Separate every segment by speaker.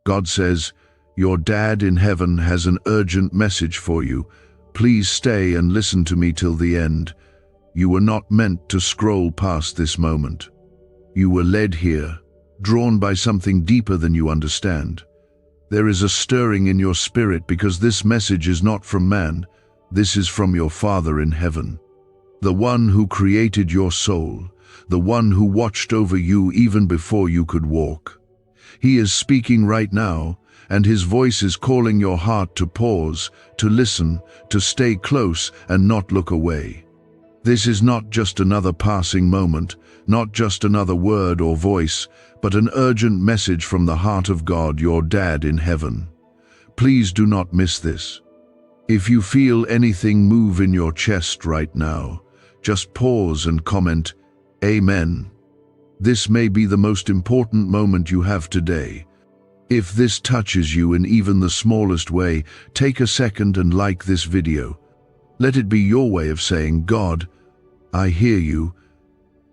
Speaker 1: God says, "Your dad in heaven has an urgent message for you. Please stay and listen to me till the end. You were not meant to scroll past this moment. You were led here, drawn by something deeper than you understand. There is a stirring in your spirit because this message is not from man. This is from your Father in heaven, the one who created your soul, the one who watched over you even before you could walk. He is speaking right now, and his voice is calling your heart to pause, to listen, to stay close and not look away. This is not just another passing moment, not just another word or voice, but an urgent message from the heart of God, your dad in heaven. Please do not miss this. If you feel anything move in your chest right now, just pause and comment, "Amen." This may be the most important moment you have today. If this touches you in even the smallest way, take a second and like this video. Let it be your way of saying, "God, I hear you."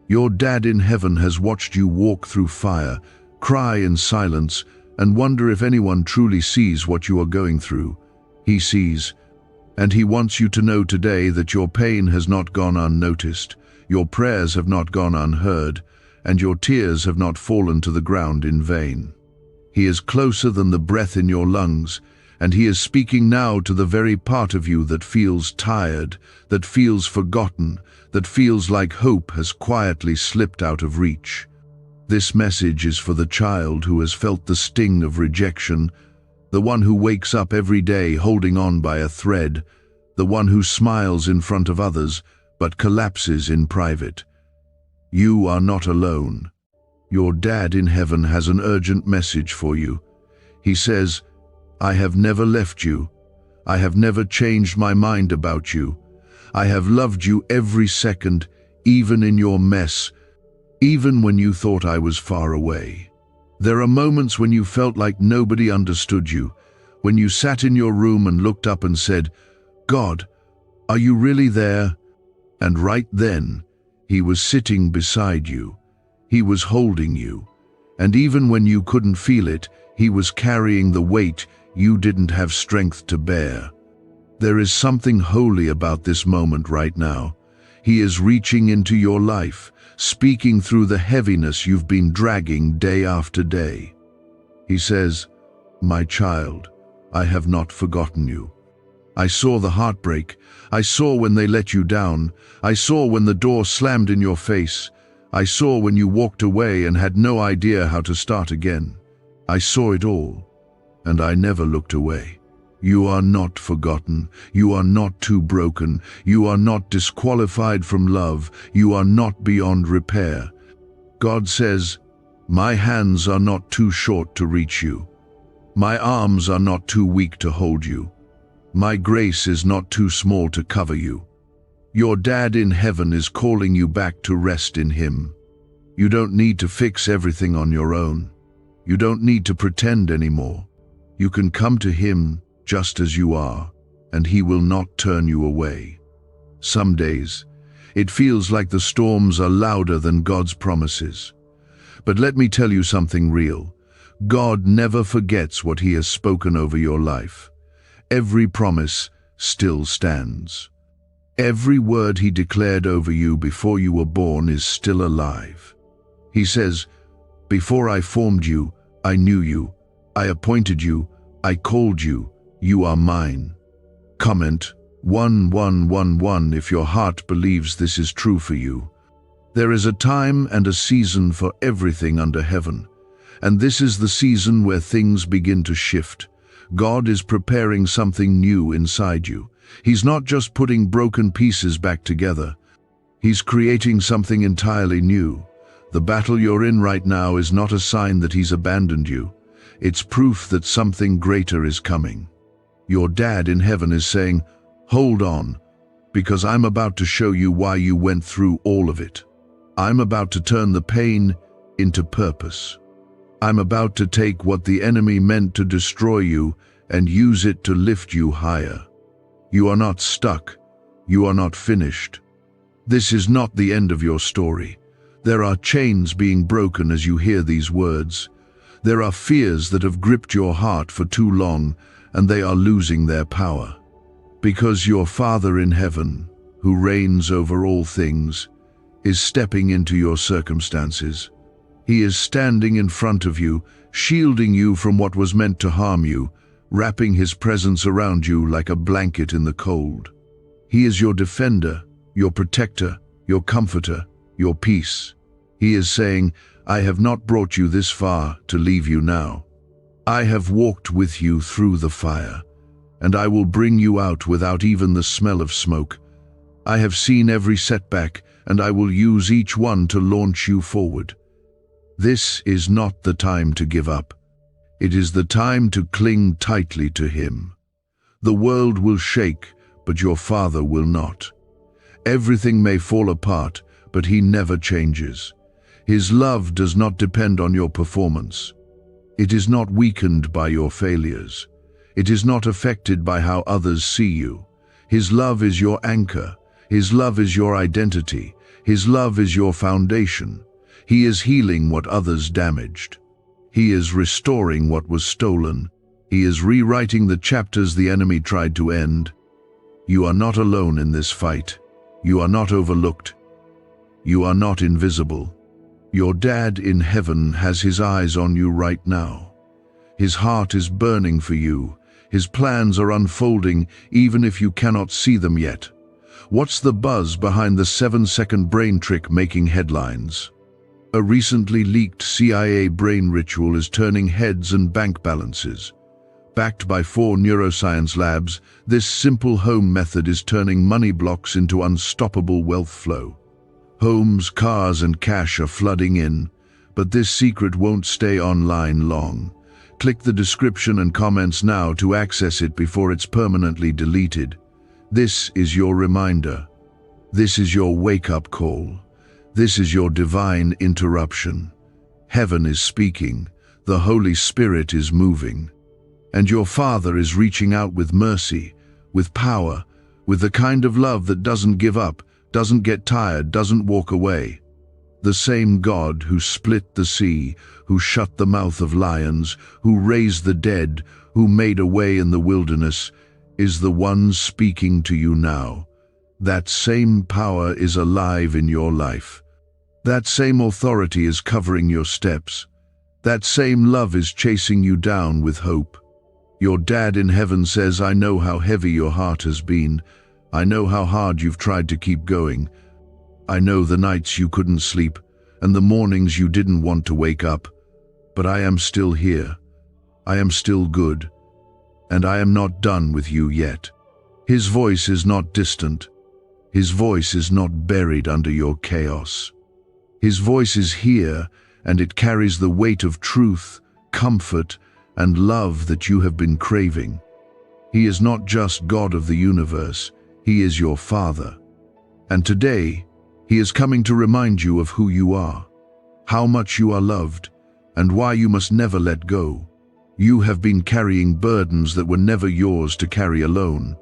Speaker 1: Your dad in heaven has watched you walk through fire, cry in silence, and wonder if anyone truly sees what you are going through. He sees, and he wants you to know today that your pain has not gone unnoticed, your prayers have not gone unheard, and your tears have not fallen to the ground in vain. He is closer than the breath in your lungs, and he is speaking now to the very part of you that feels tired, that feels forgotten, that feels like hope has quietly slipped out of reach. This message is for the child who has felt the sting of rejection, the one who wakes up every day holding on by a thread, the one who smiles in front of others but collapses in private. You are not alone. Your dad in heaven has an urgent message for you. He says, "I have never left you. I have never changed my mind about you. I have loved you every second, even in your mess, even when you thought I was far away." There are moments when you felt like nobody understood you, when you sat in your room and looked up and said, "God, are you really there?" And right then, he was sitting beside you. He was holding you. And even when you couldn't feel it, he was carrying the weight you didn't have strength to bear. There is something holy about this moment right now. He is reaching into your life, speaking through the heaviness you've been dragging day after day. He says, "My child, I have not forgotten you. I saw the heartbreak. I saw when they let you down. I saw when the door slammed in your face. I saw when you walked away and had no idea how to start again. I saw it all, and I never looked away. You are not forgotten. You are not too broken. You are not disqualified from love. You are not beyond repair." God says, "My hands are not too short to reach you. My arms are not too weak to hold you. My grace is not too small to cover you." Your dad in heaven is calling you back to rest in him. You don't need to fix everything on your own. You don't need to pretend anymore. You can come to him just as you are, and he will not turn you away. Some days, it feels like the storms are louder than God's promises. But let me tell you something real. God never forgets what he has spoken over your life. Every promise still stands. Every word he declared over you before you were born is still alive. He says, "Before I formed you, I knew you. I appointed you. I called you. You are mine." Comment 1111 if your heart believes this is true for you. There is a time and a season for everything under heaven, and this is the season where things begin to shift. God is preparing something new inside you. He's not just putting broken pieces back together. He's creating something entirely new. The battle you're in right now is not a sign that he's abandoned you. It's proof that something greater is coming. Your dad in heaven is saying, "Hold on, because I'm about to show you why you went through all of it. I'm about to turn the pain into purpose. I'm about to take what the enemy meant to destroy you and use it to lift you higher. You are not stuck. You are not finished. This is not the end of your story. There are chains being broken as you hear these words. There are fears that have gripped your heart for too long, and they are losing their power. Because your Father in heaven, who reigns over all things, is stepping into your circumstances. He is standing in front of you, shielding you from what was meant to harm you, wrapping his presence around you like a blanket in the cold. He is your defender, your protector, your comforter, your peace. He is saying, I have not brought you this far to leave you now. I have walked with you through the fire, and I will bring you out without even the smell of smoke. I have seen every setback, and I will use each one to launch you forward. This is not the time to give up. It is the time to cling tightly to him. The world will shake, but your Father will not. Everything may fall apart, but he never changes. His love does not depend on your performance. It is not weakened by your failures. It is not affected by how others see you. His love is your anchor. His love is your identity. His love is your foundation. He is healing what others damaged. He is restoring what was stolen. He is rewriting the chapters the enemy tried to end. You are not alone in this fight. You are not overlooked. You are not invisible. Your Dad in heaven has his eyes on you right now. His heart is burning for you. His plans are unfolding even if you cannot see them yet. What's the buzz behind the 7-second brain trick making headlines? A recently leaked CIA brain ritual is turning heads and bank balances. Backed by 4 neuroscience labs, this simple home method is turning money blocks into unstoppable wealth flow. Homes, cars, and cash are flooding in, but this secret won't stay online long. Click the description and comments now to access it before it's permanently deleted. This is your reminder. This is your wake-up call. This is your divine interruption. Heaven is speaking. The Holy Spirit is moving. And your Father is reaching out with mercy, with power, with the kind of love that doesn't give up, doesn't get tired, doesn't walk away. The same God who split the sea, who shut the mouth of lions, who raised the dead, who made a way in the wilderness, is the one speaking to you now. That same power is alive in your life. That same authority is covering your steps. That same love is chasing you down with hope. Your Dad in heaven says, I know how heavy your heart has been. I know how hard you've tried to keep going. I know the nights you couldn't sleep and the mornings you didn't want to wake up. But I am still here. I am still good. And I am not done with you yet. His voice is not distant. His voice is not buried under your chaos. His voice is here, and it carries the weight of truth, comfort, and love that you have been craving. He is not just God of the universe. He is your Father. And today, he is coming to remind you of who you are, how much you are loved, and why you must never let go. You have been carrying burdens that were never yours to carry alone.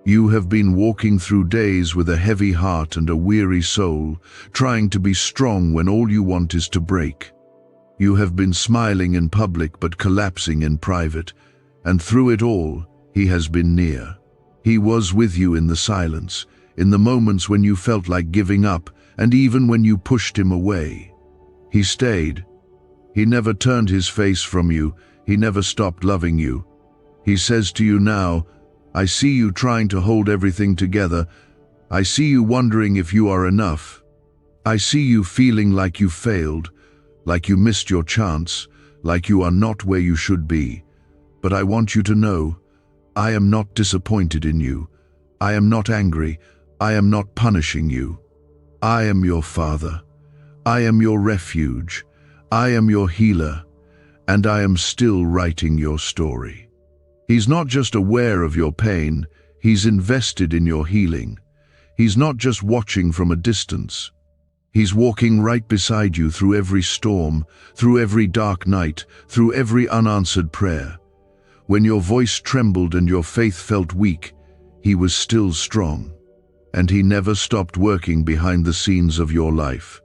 Speaker 1: You have been walking through days with a heavy heart and a weary soul, trying to be strong when all you want is to break. You have been smiling in public but collapsing in private, and through it all, he has been near. He was with you in the silence, in the moments when you felt like giving up, and even when you pushed him away. He stayed. He never turned his face from you. He never stopped loving you. He says to you now, I see you trying to hold everything together. I see you wondering if you are enough. I see you feeling like you failed, like you missed your chance, like you are not where you should be. But I want you to know, I am not disappointed in you. I am not angry. I am not punishing you. I am your Father. I am your refuge. I am your healer. And I am still writing your story. He's not just aware of your pain, he's invested in your healing. He's not just watching from a distance. He's walking right beside you through every storm, through every dark night, through every unanswered prayer. When your voice trembled and your faith felt weak, he was still strong. And he never stopped working behind the scenes of your life.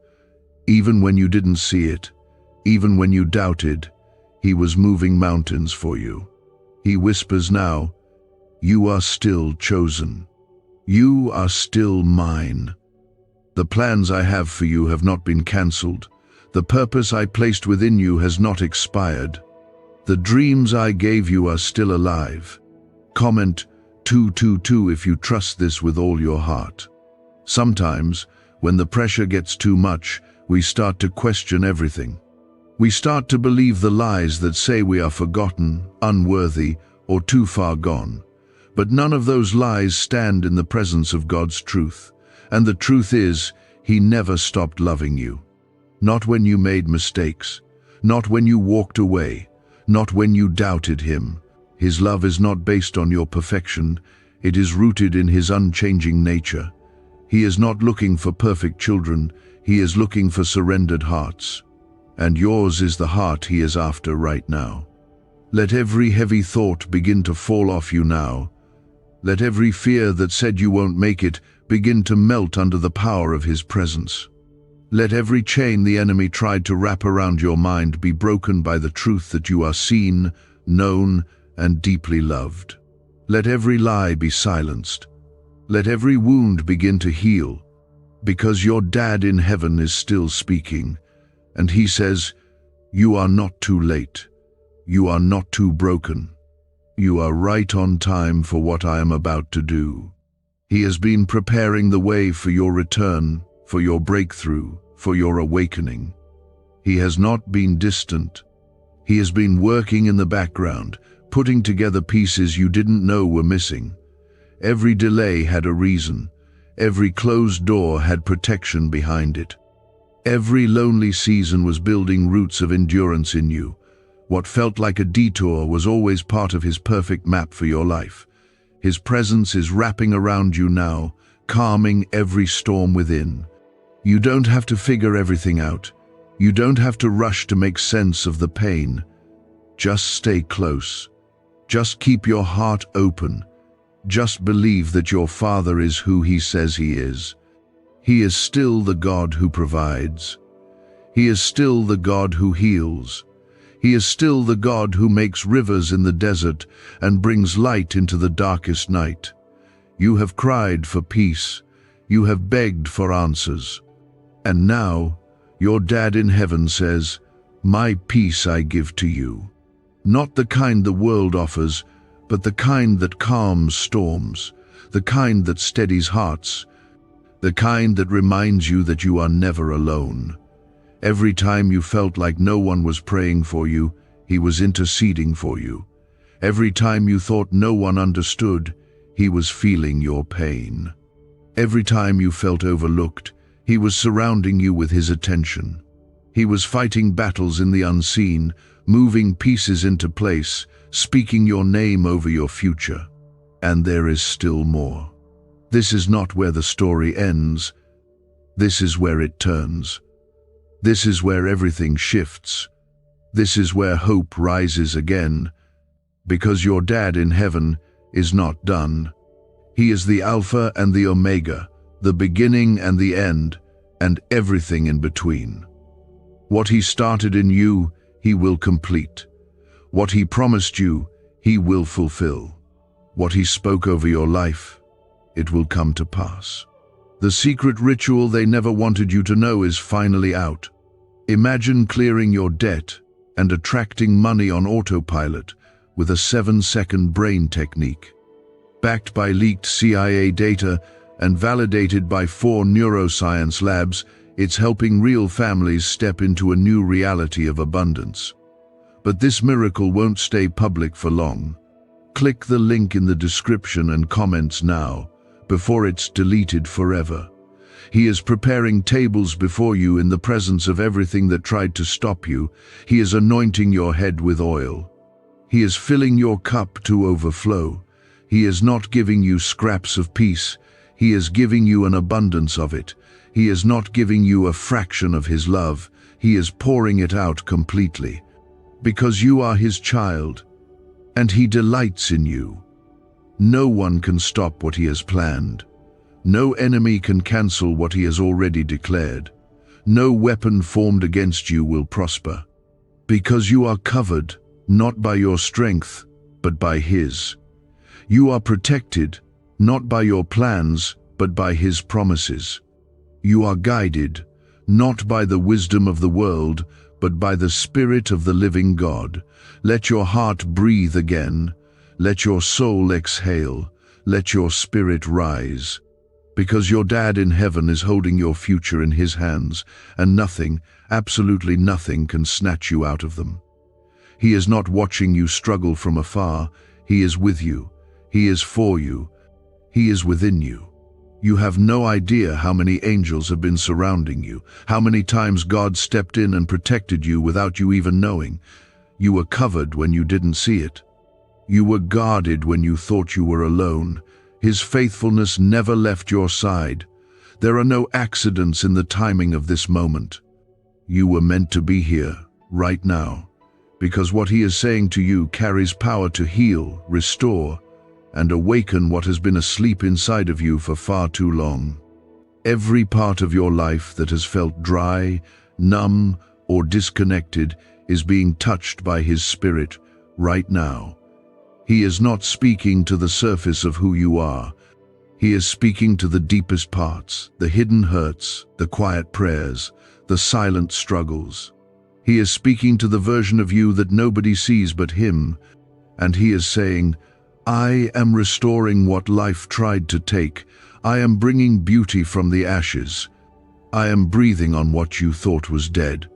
Speaker 1: Even when you didn't see it, even when you doubted, He was moving mountains for you. He whispers now, "You are still chosen. You are still mine. The plans I have for you have not been cancelled. The purpose I placed within you has not expired. The dreams I gave you are still alive." Comment 222 if you trust this with all your heart. Sometimes, when the pressure gets too much, we start to question everything. We start to believe the lies that say we are forgotten, unworthy, or too far gone. But none of those lies stand in the presence of God's truth. And the truth is, He never stopped loving you. Not when you made mistakes, not when you walked away, not when you doubted Him. His love is not based on your perfection, it is rooted in His unchanging nature. He is not looking for perfect children, He is looking for surrendered hearts. And yours is the heart He is after right now. Let every heavy thought begin to fall off you now. Let every fear that said you won't make it begin to melt under the power of His presence. Let every chain the enemy tried to wrap around your mind be broken by the truth that you are seen, known, and deeply loved. Let every lie be silenced. Let every wound begin to heal, because your Dad in heaven is still speaking, and He says, "You are not too late. You are not too broken. You are right on time for what I am about to do." He has been preparing the way for your return, for your breakthrough, for your awakening. He has not been distant. He has been working in the background, putting together pieces you didn't know were missing. Every delay had a reason. Every closed door had protection behind it. Every lonely season was building roots of endurance in you. What felt like a detour was always part of His perfect map for your life. His presence is wrapping around you now, calming every storm within. You don't have to figure everything out. You don't have to rush to make sense of the pain. Just stay close. Just keep your heart open. Just believe that your Father is who He says He is. He is still the God who provides. He is still the God who heals. He is still the God who makes rivers in the desert and brings light into the darkest night. You have cried for peace. You have begged for answers. And now, your Dad in heaven says, "My peace I give to you." Not the kind the world offers, but the kind that calms storms, the kind that steadies hearts, the kind that reminds you that you are never alone. Every time you felt like no one was praying for you, He was interceding for you. Every time you thought no one understood, He was feeling your pain. Every time you felt overlooked, He was surrounding you with His attention. He was fighting battles in the unseen, moving pieces into place, speaking your name over your future. And there is still more. This is not where the story ends. This is where it turns. This is where everything shifts. This is where hope rises again, because your Dad in heaven is not done. He is the Alpha and the Omega, the beginning and the end, and everything in between. What He started in you, He will complete. What He promised you, He will fulfill. What He spoke over your life, it will come to pass. The secret ritual they never wanted you to know is finally out. Imagine clearing your debt and attracting money on autopilot with a 7-second brain technique. Backed by leaked CIA data and validated by 4 neuroscience labs, it's helping real families step into a new reality of abundance. But this miracle won't stay public for long. Click the link in the description and comments now, before it's deleted forever. He is preparing tables before you in the presence of everything that tried to stop you. He is anointing your head with oil. He is filling your cup to overflow. He is not giving you scraps of peace. He is giving you an abundance of it. He is not giving you a fraction of His love. He is pouring it out completely. Because you are His child, and He delights in you. No one can stop what He has planned. No enemy can cancel what He has already declared. No weapon formed against you will prosper. Because you are covered, not by your strength, but by His. You are protected, not by your plans, but by His promises. You are guided, not by the wisdom of the world, but by the Spirit of the living God. Let your heart breathe again. Let your soul exhale. Let your spirit rise. Because your Dad in heaven is holding your future in His hands, and nothing, absolutely nothing, can snatch you out of them. He is not watching you struggle from afar. He is with you. He is for you. He is within you. You have no idea how many angels have been surrounding you, how many times God stepped in and protected you without you even knowing. You were covered when you didn't see it. You were guarded when you thought you were alone. His faithfulness never left your side. There are no accidents in the timing of this moment. You were meant to be here, right now, because what He is saying to you carries power to heal, restore, and awaken what has been asleep inside of you for far too long. Every part of your life that has felt dry, numb, or disconnected is being touched by His Spirit right now. He is not speaking to the surface of who you are. He is speaking to the deepest parts, the hidden hurts, the quiet prayers, the silent struggles. He is speaking to the version of you that nobody sees but Him, and He is saying, I am restoring what life tried to take. I am bringing beauty from the ashes. I am breathing on what you thought was dead.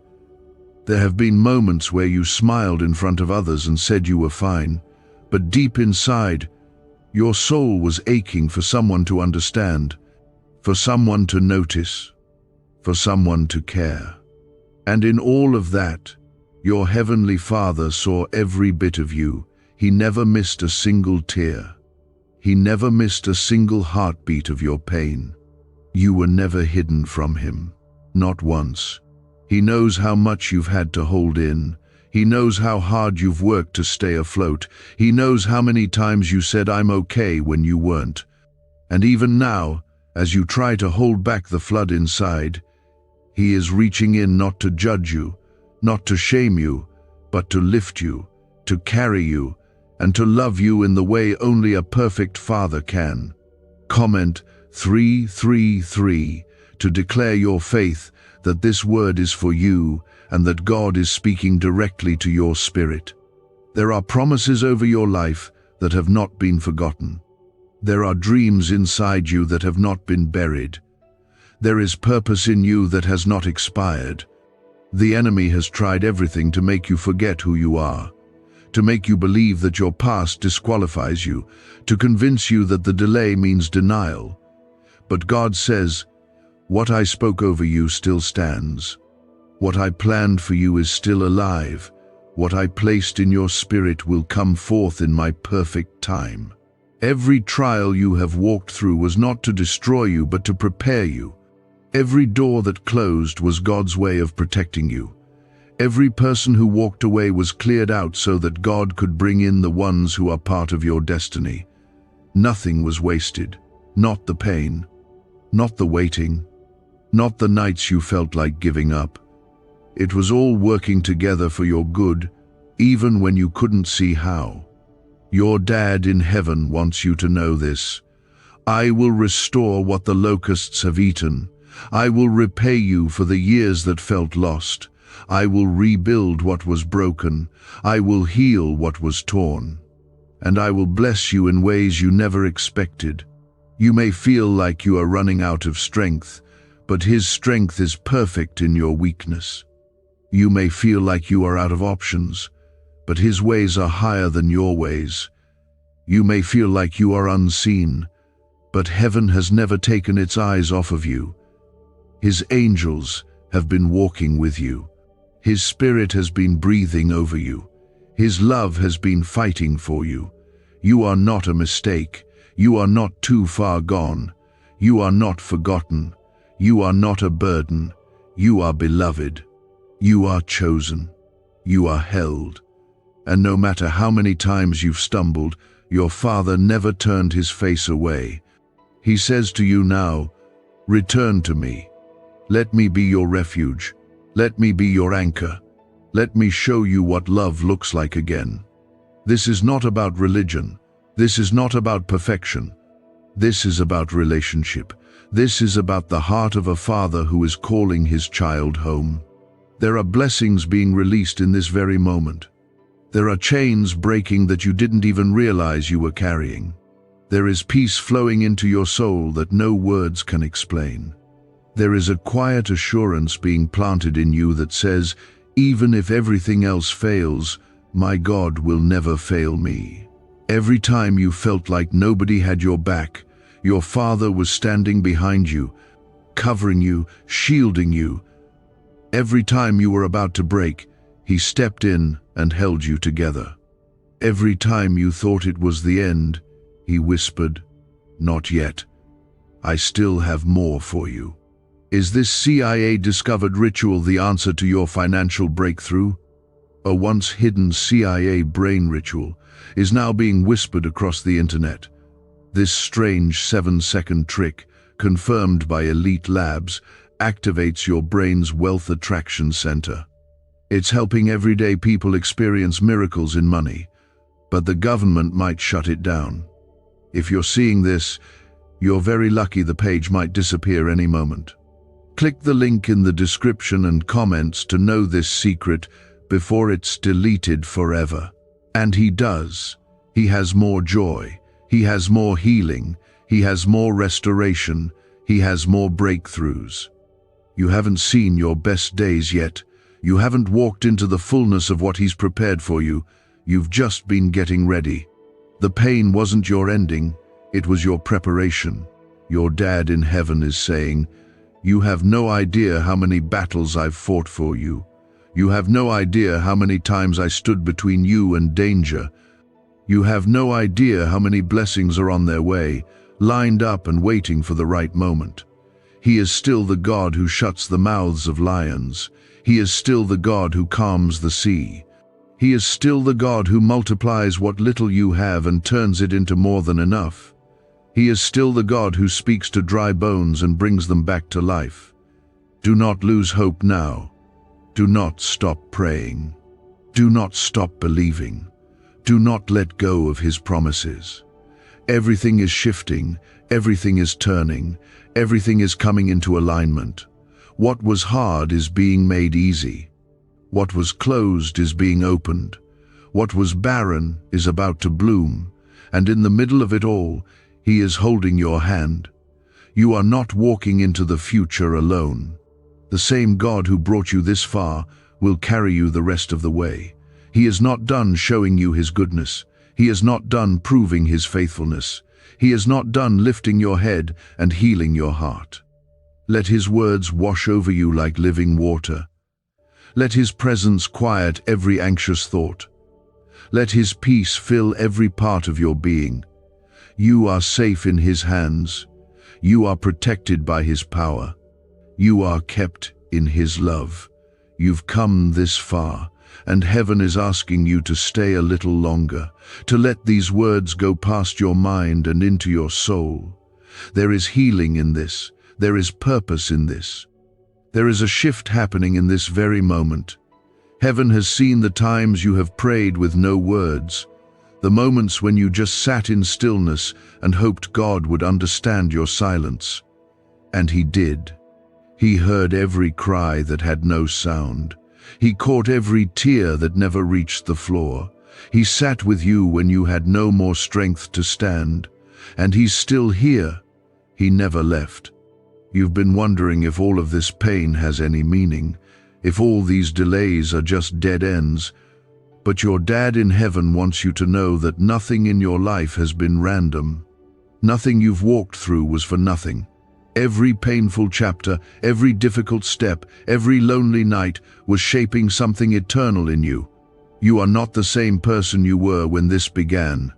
Speaker 1: There have been moments where you smiled in front of others and said you were fine, but deep inside, your soul was aching for someone to understand, for someone to notice, for someone to care. And in all of that, your Heavenly Father saw every bit of you. He never missed a single tear. He never missed a single heartbeat of your pain. You were never hidden from Him, not once. He knows how much you've had to hold in. He knows how hard you've worked to stay afloat. He knows how many times you said, I'm okay, when you weren't. And even now, as you try to hold back the flood inside, He is reaching in not to judge you, not to shame you, but to lift you, to carry you, and to love you in the way only a perfect Father can. Comment 333 to declare your faith that this word is for you and that God is speaking directly to your spirit. There are promises over your life that have not been forgotten. There are dreams inside you that have not been buried. There is purpose in you that has not expired. The enemy has tried everything to make you forget who you are, to make you believe that your past disqualifies you, to convince you that the delay means denial. But God says, what I spoke over you still stands. What I planned for you is still alive. What I placed in your spirit will come forth in my perfect time. Every trial you have walked through was not to destroy you, but to prepare you. Every door that closed was God's way of protecting you. Every person who walked away was cleared out so that God could bring in the ones who are part of your destiny. Nothing was wasted. Not the pain, not the waiting, not the nights you felt like giving up. It was all working together for your good, even when you couldn't see how. Your Dad in heaven wants you to know this. I will restore what the locusts have eaten. I will repay you for the years that felt lost. I will rebuild what was broken. I will heal what was torn. And I will bless you in ways you never expected. You may feel like you are running out of strength, but His strength is perfect in your weakness. You may feel like you are out of options, but His ways are higher than your ways. You may feel like you are unseen, but heaven has never taken its eyes off of you. His angels have been walking with you. His Spirit has been breathing over you. His love has been fighting for you. You are not a mistake. You are not too far gone. You are not forgotten. You are not a burden. You are beloved. You are chosen. You are held. And no matter how many times you've stumbled, your Father never turned His face away. He says to you now, return to me. Let me be your refuge. Let me be your anchor. Let me show you what love looks like again. This is not about religion. This is not about perfection. This is about relationship. This is about the heart of a father who is calling his child home. There are blessings being released in this very moment. There are chains breaking that you didn't even realize you were carrying. There is peace flowing into your soul that no words can explain. There is a quiet assurance being planted in you that says, even if everything else fails, my God will never fail me. Every time you felt like nobody had your back, your Father was standing behind you, covering you, shielding you. Every time you were about to break, He stepped in and held you together. Every time you thought it was the end, He whispered, "Not yet. I still have more for you." Is this CIA-discovered ritual the answer to your financial breakthrough? A once hidden CIA brain ritual is now being whispered across the internet. This strange 7-second trick, confirmed by elite labs, activates your brain's wealth attraction center. It's helping everyday people experience miracles in money, but the government might shut it down. If you're seeing this, you're very lucky. The page might disappear any moment. Click the link in the description and comments to know this secret before it's deleted forever. And He does. He has more joy. He has more healing. He has more restoration. He has more breakthroughs. You haven't seen your best days yet. You haven't walked into the fullness of what He's prepared for you. You've just been getting ready. The pain wasn't your ending. It was your preparation. Your Dad in heaven is saying, "You have no idea how many battles I've fought for you. You have no idea how many times I stood between you and danger. You have no idea how many blessings are on their way, lined up and waiting for the right moment." He is still the God who shuts the mouths of lions. He is still the God who calms the sea. He is still the God who multiplies what little you have and turns it into more than enough. He is still the God who speaks to dry bones and brings them back to life. Do not lose hope now. Do not stop praying. Do not stop believing. Do not let go of His promises. Everything is shifting. Everything is turning. Everything is coming into alignment. What was hard is being made easy. What was closed is being opened. What was barren is about to bloom. And in the middle of it all, He is holding your hand. You are not walking into the future alone. The same God who brought you this far will carry you the rest of the way. He is not done showing you His goodness. He is not done proving His faithfulness. He is not done lifting your head and healing your heart. Let His words wash over you like living water. Let His presence quiet every anxious thought. Let His peace fill every part of your being. You are safe in His hands. You are protected by His power. You are kept in His love. You've come this far, and heaven is asking you to stay a little longer, to let these words go past your mind and into your soul. There is healing in this. There is purpose in this. There is a shift happening in this very moment. Heaven has seen the times you have prayed with no words, the moments when you just sat in stillness and hoped God would understand your silence. And He did. He heard every cry that had no sound. He caught every tear that never reached the floor. He sat with you when you had no more strength to stand. And He's still here. He never left. You've been wondering if all of this pain has any meaning, if all these delays are just dead ends. But your Dad in heaven wants you to know that nothing in your life has been random. Nothing you've walked through was for nothing. Every painful chapter, every difficult step, every lonely night was shaping something eternal in you. You are not the same person you were when this began.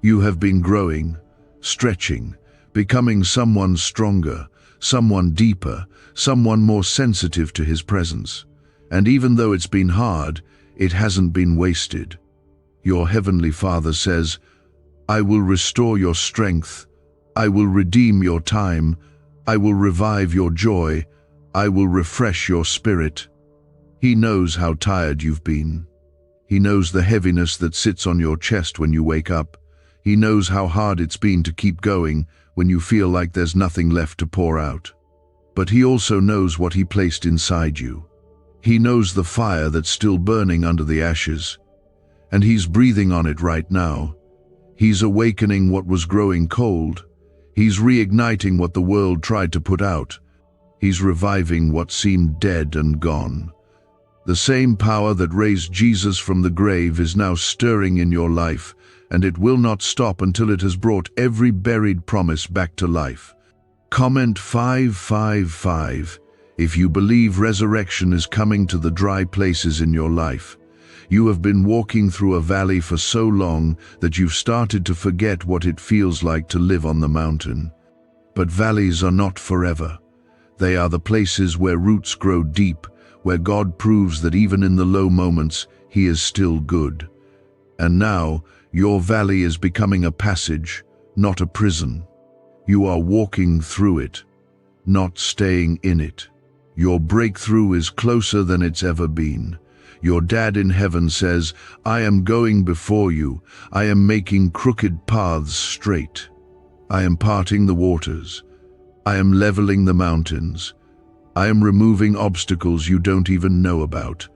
Speaker 1: You have been growing, stretching, becoming someone stronger, someone deeper, someone more sensitive to His presence. And even though it's been hard, it hasn't been wasted. Your Heavenly Father says, "I will restore your strength. I will redeem your time. I will revive your joy. I will refresh your spirit." He knows how tired you've been. He knows the heaviness that sits on your chest when you wake up. He knows how hard it's been to keep going when you feel like there's nothing left to pour out. But he also knows what he placed inside you. He knows the fire that's still burning under the ashes, and he's breathing on it right now. He's awakening what was growing cold. He's reigniting what the world tried to put out. He's reviving what seemed dead and gone. The same power that raised Jesus from the grave is now stirring in your life, and it will not stop until it has brought every buried promise back to life. Comment 555 if you believe resurrection is coming to the dry places in your life. You have been walking through a valley for so long that you've started to forget what it feels like to live on the mountain. But valleys are not forever. They are the places where roots grow deep, where God proves that even in the low moments, He is still good. And now, your valley is becoming a passage, not a prison. You are walking through it, not staying in it. Your breakthrough is closer than it's ever been. Your Dad in heaven says, "I am going before you. I am making crooked paths straight. I am parting the waters. I am leveling the mountains. I am removing obstacles you don't even know about.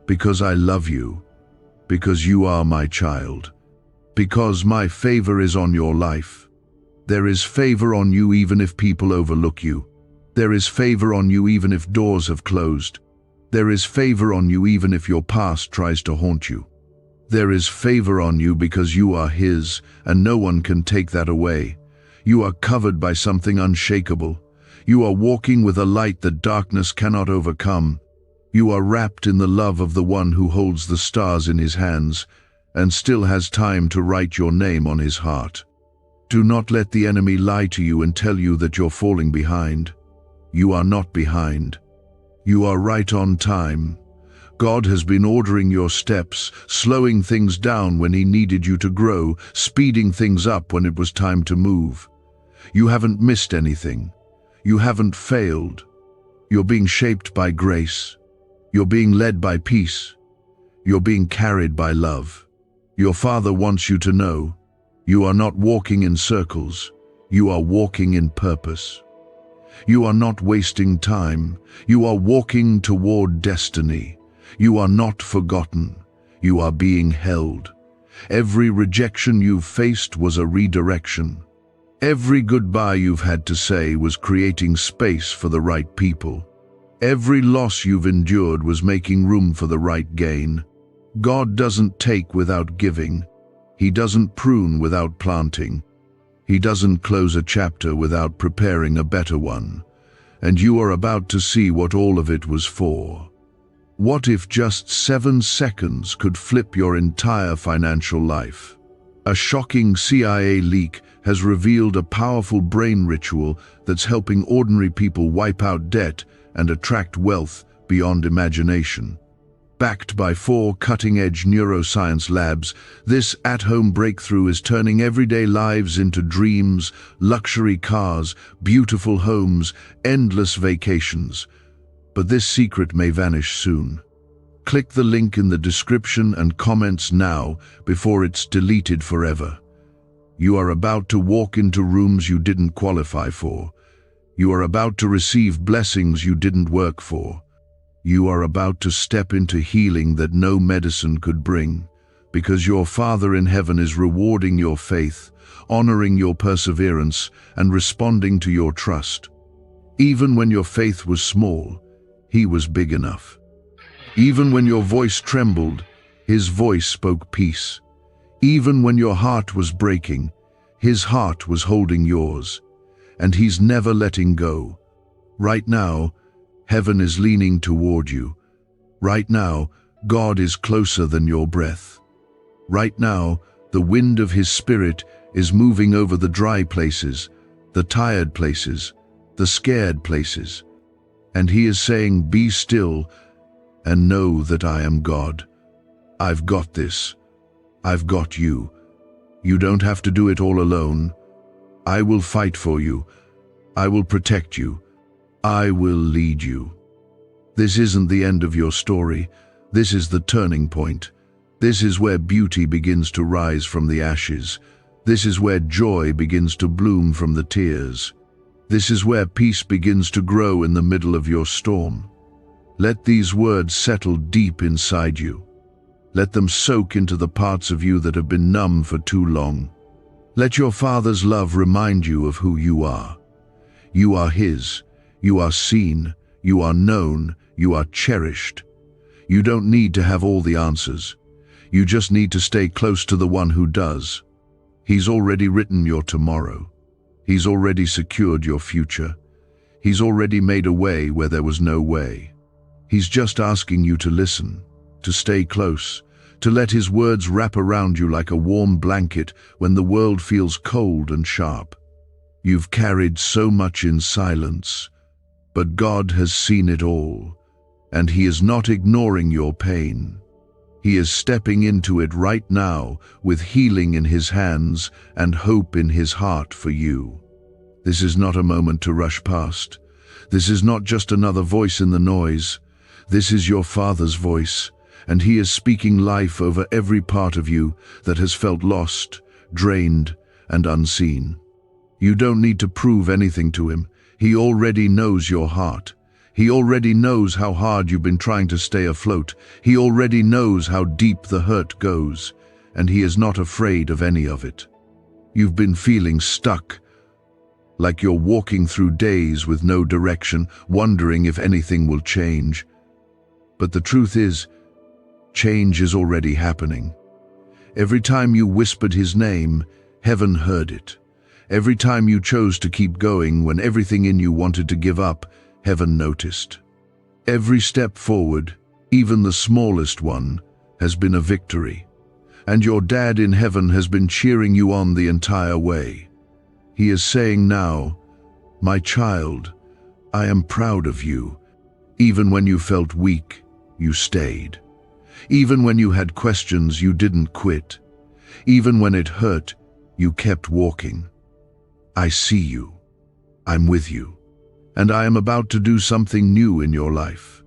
Speaker 1: Because I love you. Because you are my child. Because my favor is on your life. There is favor on you even if people overlook you. There is favor on you even if doors have closed. There is favor on you even if your past tries to haunt you. There is favor on you because you are His, and no one can take that away. You are covered by something unshakable. You are walking with a light that darkness cannot overcome. You are wrapped in the love of the one who holds the stars in His hands and still has time to write your name on His heart. Do not let the enemy lie to you and tell you that you're falling behind. You are not behind. You are right on time. God has been ordering your steps, slowing things down when He needed you to grow, speeding things up when it was time to move. You haven't missed anything. You haven't failed. You're being shaped by grace. You're being led by peace. You're being carried by love. Your Father wants you to know, you are not walking in circles. You are walking in purpose. You are not wasting time. You are walking toward destiny. You are not forgotten. You are being held. Every rejection you've faced was a redirection. Every goodbye you've had to say was creating space for the right people. Every loss you've endured was making room for the right gain. God doesn't take without giving. He doesn't prune without planting. He doesn't close a chapter without preparing a better one. And you are about to see what all of it was for. What if just 7 seconds could flip your entire financial life? A shocking CIA leak has revealed a powerful brain ritual that's helping ordinary people wipe out debt and attract wealth beyond imagination. Backed by 4 cutting-edge neuroscience labs, this at-home breakthrough is turning everyday lives into dreams, luxury cars, beautiful homes, endless vacations. But this secret may vanish soon. Click the link in the description and comments now before it's deleted forever. You are about to walk into rooms you didn't qualify for. You are about to receive blessings you didn't work for. You are about to step into healing that no medicine could bring, because your Father in heaven is rewarding your faith, honoring your perseverance, and responding to your trust. Even when your faith was small, He was big enough. Even when your voice trembled, His voice spoke peace. Even when your heart was breaking, His heart was holding yours. And He's never letting go. Right now, heaven is leaning toward you. Right now, God is closer than your breath. Right now, the wind of His Spirit is moving over the dry places, the tired places, the scared places. And He is saying, "Be still and know that I am God. I've got this. I've got you. You don't have to do it all alone. I will fight for you. I will protect you. I will lead you." This isn't the end of your story. This is the turning point. This is where beauty begins to rise from the ashes. This is where joy begins to bloom from the tears. This is where peace begins to grow in the middle of your storm. Let these words settle deep inside you. Let them soak into the parts of you that have been numb for too long. Let your Father's love remind you of who you are. You are His. You are seen. You are known. You are cherished. You don't need to have all the answers. You just need to stay close to the one who does. He's already written your tomorrow. He's already secured your future. He's already made a way where there was no way. He's just asking you to listen, to stay close, to let His words wrap around you like a warm blanket when the world feels cold and sharp. You've carried so much in silence, but God has seen it all, and He is not ignoring your pain. He is stepping into it right now with healing in His hands and hope in His heart for you. This is not a moment to rush past. This is not just another voice in the noise. This is your Father's voice, and He is speaking life over every part of you that has felt lost, drained, and unseen. You don't need to prove anything to Him. He already knows your heart. He already knows how hard you've been trying to stay afloat. He already knows how deep the hurt goes, and He is not afraid of any of it. You've been feeling stuck, like you're walking through days with no direction, wondering if anything will change. But the truth is, change is already happening. Every time you whispered His name, heaven heard it. Every time you chose to keep going when everything in you wanted to give up, heaven noticed. Every step forward, even the smallest one, has been a victory. And your Dad in heaven has been cheering you on the entire way. He is saying now, "My child, I am proud of you. Even when you felt weak, you stayed. Even when you had questions, you didn't quit. Even when it hurt, you kept walking. I see you. I'm with you. And I am about to do something new in your life."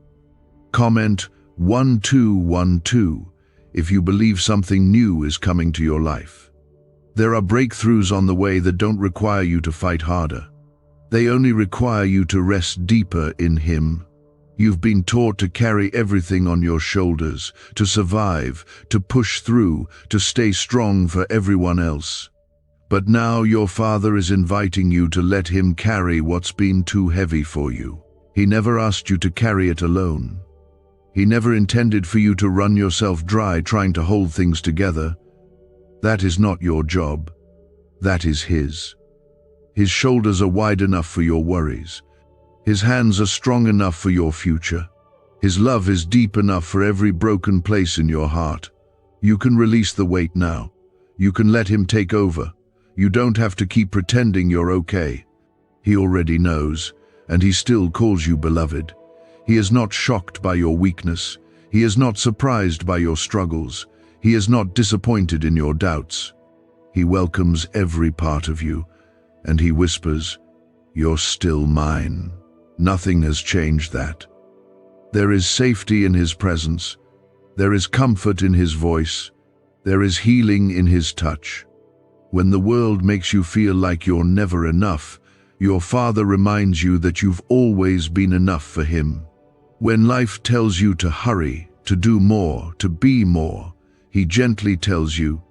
Speaker 1: Comment 1212 if you believe something new is coming to your life. There are breakthroughs on the way that don't require you to fight harder. They only require you to rest deeper in Him. You've been taught to carry everything on your shoulders, to survive, to push through, to stay strong for everyone else. But now your Father is inviting you to let Him carry what's been too heavy for you. He never asked you to carry it alone. He never intended for you to run yourself dry trying to hold things together. That is not your job. That is His. His shoulders are wide enough for your worries. His hands are strong enough for your future. His love is deep enough for every broken place in your heart. You can release the weight now. You can let Him take over. You don't have to keep pretending you're okay. He already knows, and He still calls you beloved. He is not shocked by your weakness. He is not surprised by your struggles. He is not disappointed in your doubts. He welcomes every part of you, and He whispers, "You're still mine." Nothing has changed that. There is safety in His presence. There is comfort in His voice. There is healing in His touch. When the world makes you feel like you're never enough, your Father reminds you that you've always been enough for Him. When life tells you to hurry, to do more, to be more, He gently tells you,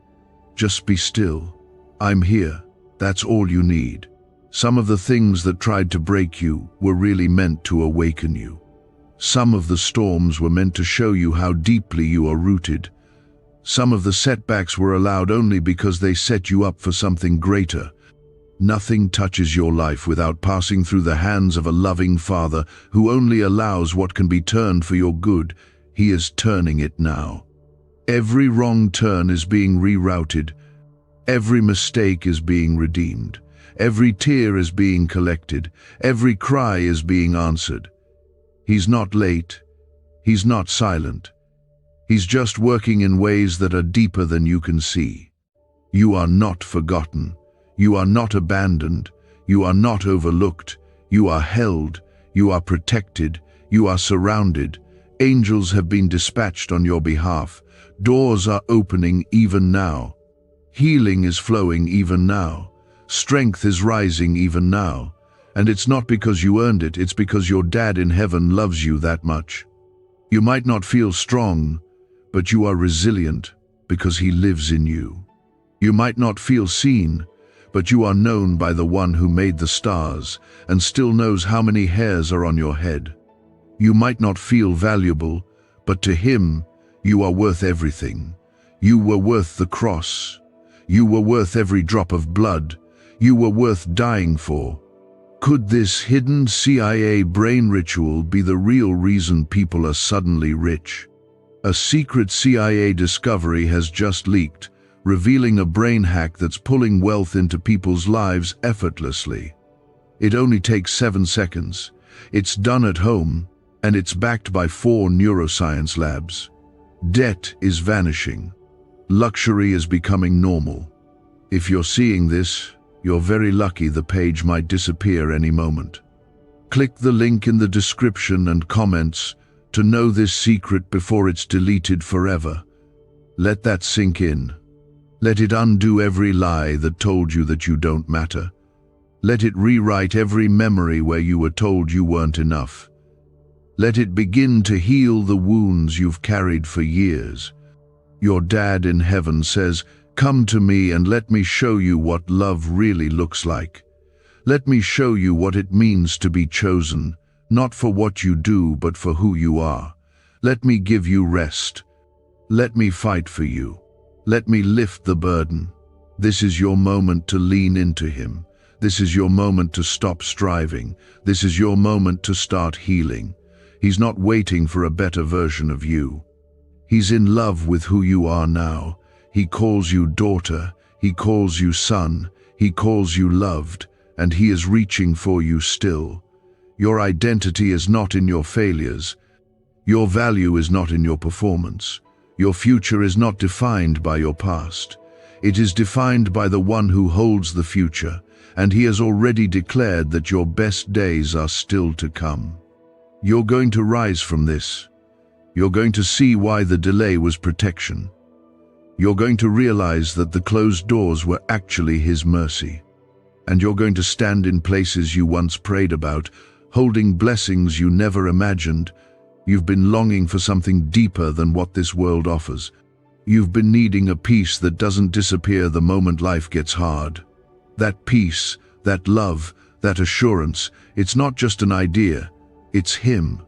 Speaker 1: "Just be still. I'm here. That's all you need." Some of the things that tried to break you were really meant to awaken you. Some of the storms were meant to show you how deeply you are rooted. Some of the setbacks were allowed only because they set you up for something greater. Nothing touches your life without passing through the hands of a loving Father who only allows what can be turned for your good. He is turning it now. Every wrong turn is being rerouted. Every mistake is being redeemed. Every tear is being collected. Every cry is being answered. He's not late. He's not silent. He's just working in ways that are deeper than you can see. You are not forgotten. You are not abandoned. You are not overlooked. You are held. You are protected. You are surrounded. Angels have been dispatched on your behalf. Doors are opening even now. Healing is flowing even now. Strength is rising even now. And it's not because you earned it, it's because your dad in heaven loves you that much. You might not feel strong, but you are resilient because he lives in you. You might not feel seen, but you are known by the one who made the stars and still knows how many hairs are on your head. You might not feel valuable, but to him, you are worth everything. You were worth the cross. You were worth every drop of blood. You were worth dying for. Could this hidden CIA brain ritual be the real reason people are suddenly rich? A secret CIA discovery has just leaked, revealing a brain hack that's pulling wealth into people's lives effortlessly. It only takes 7 seconds. It's done at home, and it's backed by 4 neuroscience labs. Debt is vanishing. Luxury is becoming normal. If you're seeing this, you're very lucky. The page might disappear any moment. Click the link in the description and comments to know this secret before it's deleted forever. Let that sink in. Let it undo every lie that told you that you don't matter. Let it rewrite every memory where you were told you weren't enough. Let it begin to heal the wounds you've carried for years. Your dad in heaven says, "Come to me and let me show you what love really looks like. Let me show you what it means to be chosen, not for what you do, but for who you are. Let me give you rest. Let me fight for you. Let me lift the burden." This is your moment to lean into him. This is your moment to stop striving. This is your moment to start healing. He's not waiting for a better version of you. He's in love with who you are now. He calls you daughter. He calls you son. He calls you loved, and he is reaching for you still. Your identity is not in your failures. Your value is not in your performance. Your future is not defined by your past. It is defined by the one who holds the future, and he has already declared that your best days are still to come. You're going to rise from this. You're going to see why the delay was protection. You're going to realize that the closed doors were actually his mercy. And you're going to stand in places you once prayed about, holding blessings you never imagined. You've been longing for something deeper than what this world offers. You've been needing a peace that doesn't disappear the moment life gets hard. That peace, that love, that assurance, it's not just an idea. It's him,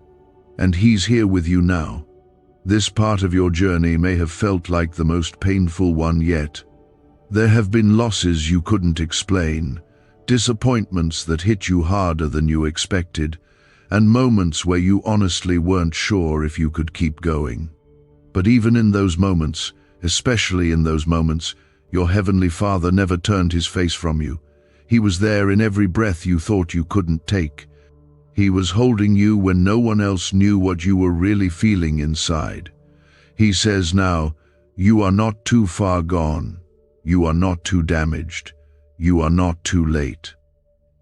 Speaker 1: and he's here with you now. This part of your journey may have felt like the most painful one yet. There have been losses you couldn't explain, disappointments that hit you harder than you expected, and moments where you honestly weren't sure if you could keep going. But even in those moments, especially in those moments, your Heavenly Father never turned his face from you. He was there in every breath you thought you couldn't take. He was holding you when no one else knew what you were really feeling inside. He says now, "You are not too far gone. You are not too damaged. You are not too late.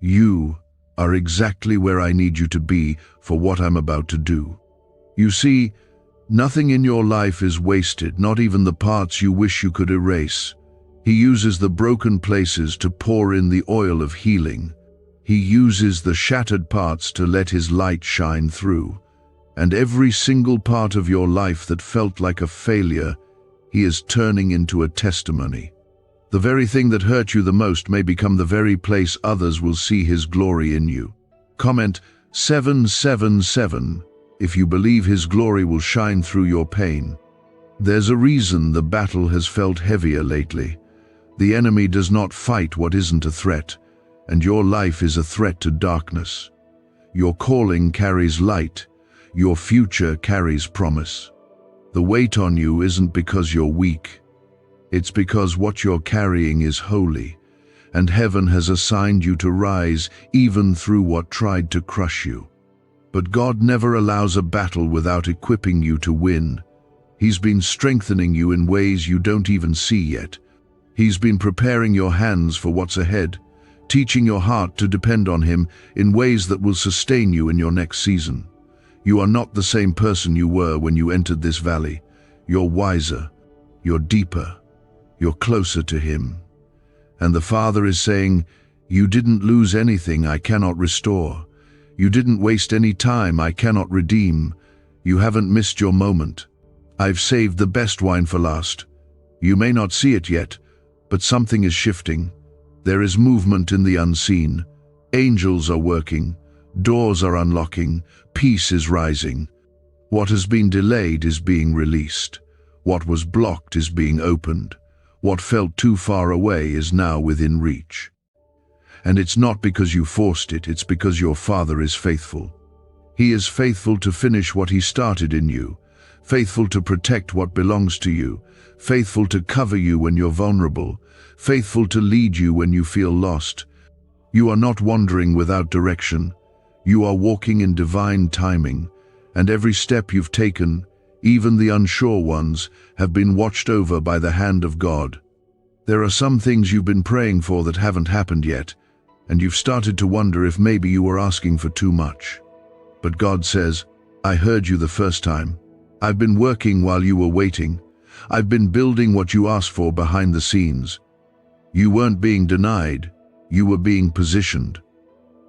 Speaker 1: You are exactly where I need you to be for what I'm about to do." You see, nothing in your life is wasted, not even the parts you wish you could erase. He uses the broken places to pour in the oil of healing. He uses the shattered parts to let his light shine through. And every single part of your life that felt like a failure, he is turning into a testimony. The very thing that hurt you the most may become the very place others will see his glory in you. Comment 777 if you believe his glory will shine through your pain. There's a reason the battle has felt heavier lately. The enemy does not fight what isn't a threat. And your life is a threat to darkness. Your calling carries light. Your future carries promise. The weight on you isn't because you're weak. It's because what you're carrying is holy, and heaven has assigned you to rise even through what tried to crush you. But God never allows a battle without equipping you to win. He's been strengthening you in ways you don't even see yet. He's been preparing your hands for what's ahead, teaching your heart to depend on him in ways that will sustain you in your next season. You are not the same person you were when you entered this valley. You're wiser, you're deeper, you're closer to Him. And the Father is saying, you didn't lose anything I cannot restore. You didn't waste any time I cannot redeem. You haven't missed your moment. I've saved the best wine for last. You may not see it yet, but something is shifting. There is movement in the unseen. Angels are working. Doors are unlocking. Peace is rising. What has been delayed is being released. What was blocked is being opened. What felt too far away is now within reach. And it's not because you forced it, it's because your Father is faithful. He is faithful to finish what He started in you, faithful to protect what belongs to you, faithful to cover you when you're vulnerable, faithful to lead you when you feel lost. You are not wandering without direction. You are walking in divine timing, and every step you've taken, even the unsure ones, have been watched over by the hand of God. There are some things you've been praying for that haven't happened yet, and you've started to wonder if maybe you were asking for too much. But God says, I heard you the first time. I've been working while you were waiting. I've been building what you asked for behind the scenes. You weren't being denied, you were being positioned.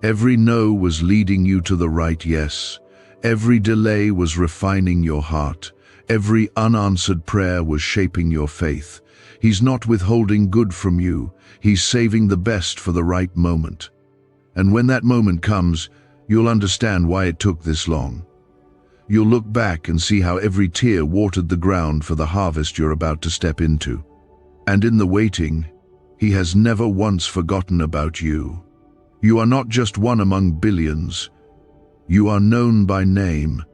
Speaker 1: Every no was leading you to the right yes. Every delay was refining your heart. Every unanswered prayer was shaping your faith. He's not withholding good from you. He's saving the best for the right moment. And when that moment comes, you'll understand why it took this long. You'll look back and see how every tear watered the ground for the harvest you're about to step into. And in the waiting, He has never once forgotten about you. You are not just one among billions. You are known by name.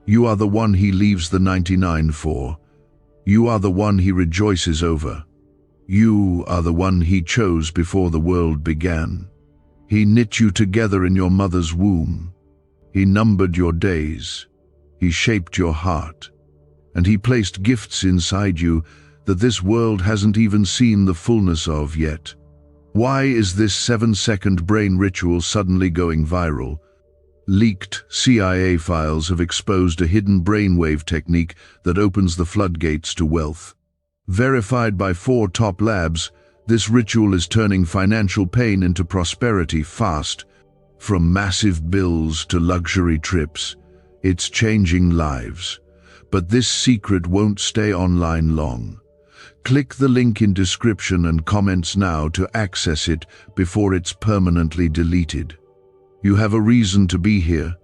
Speaker 1: You are the one He leaves the 99 for. You are the one He rejoices over. You are the one He chose before the world began. He knit you together in your mother's womb. He numbered your days. He shaped your heart. And He placed gifts inside you that this world hasn't even seen the fullness of yet. Why is this 7-second brain ritual suddenly going viral? Leaked CIA files have exposed a hidden brainwave technique that opens the floodgates to wealth. Verified by 4 top labs, this ritual is turning financial pain into prosperity fast. From massive bills to luxury trips, it's changing lives. But this secret won't stay online long. Click the link in description and comments now to access it before it's permanently deleted. You have a reason to be here.